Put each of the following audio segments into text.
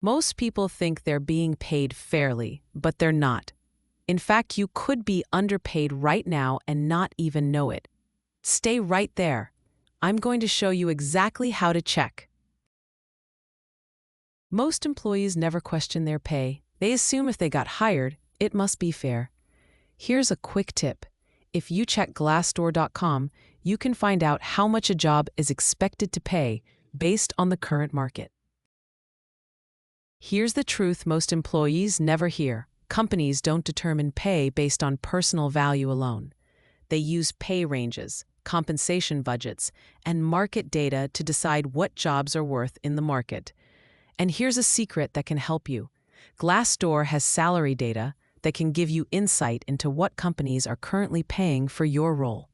Most people think they're being paid fairly, but they're not. In fact, you could be underpaid right now and not even know it. Stay right there. I'm going to show you exactly how to check. Most employees never question their pay. They assume if they got hired, it must be fair. Here's a quick tip. If you check Glassdoor.com, you can find out how much a job is expected to pay based on the current market. Here's the truth most employees never hear. Companies don't determine pay based on personal value alone. They use pay ranges, compensation budgets, and market data to decide what jobs are worth in the market. And here's a secret that can help you. Glassdoor has salary data that can give you insight into what companies are currently paying for your role.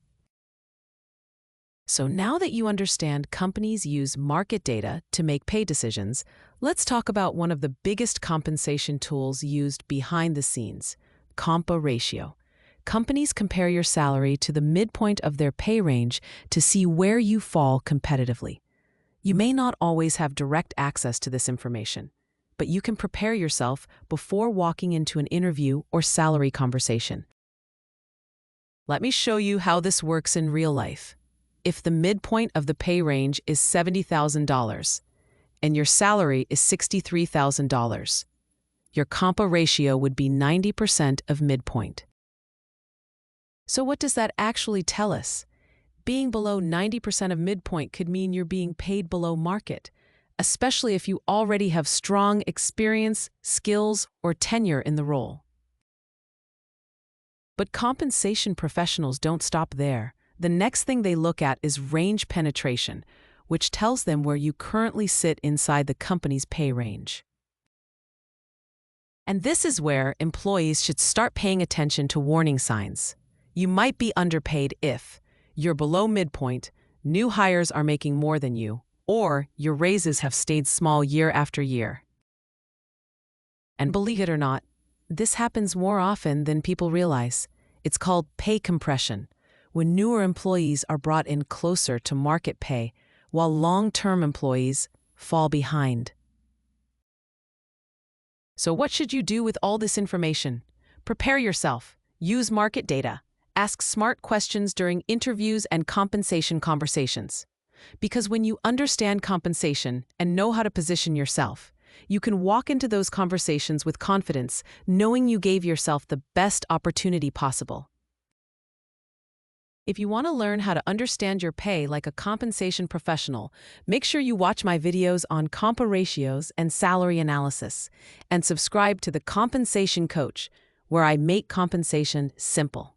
So now that you understand companies use market data to make pay decisions, let's talk about one of the biggest compensation tools used behind the scenes, compa-ratio. Companies compare your salary to the midpoint of their pay range to see where you fall competitively. You may not always have direct access to this information, but you can prepare yourself before walking into an interview or salary conversation. Let me show you how this works in real life. If the midpoint of the pay range is $70,000 and your salary is $63,000, your compa-ratio would be 90% of midpoint. So what does that actually tell us? Being below 90% of midpoint could mean you're being paid below market, especially if you already have strong experience, skills, or tenure in the role. But compensation professionals don't stop there. The next thing they look at is range penetration, which tells them where you currently sit inside the company's pay range. And this is where employees should start paying attention to warning signs. You might be underpaid if you're below midpoint, new hires are making more than you, or your raises have stayed small year after year. And believe it or not, this happens more often than people realize. It's called pay compression, when newer employees are brought in closer to market pay, while long-term employees fall behind. So what should you do with all this information? Prepare yourself. Use market data. Ask smart questions during interviews and compensation conversations. Because when you understand compensation and know how to position yourself, you can walk into those conversations with confidence, knowing you gave yourself the best opportunity possible. If you want to learn how to understand your pay like a compensation professional, make sure you watch my videos on compa-ratios and salary analysis, and subscribe to the Compensation Coach, where I make compensation simple.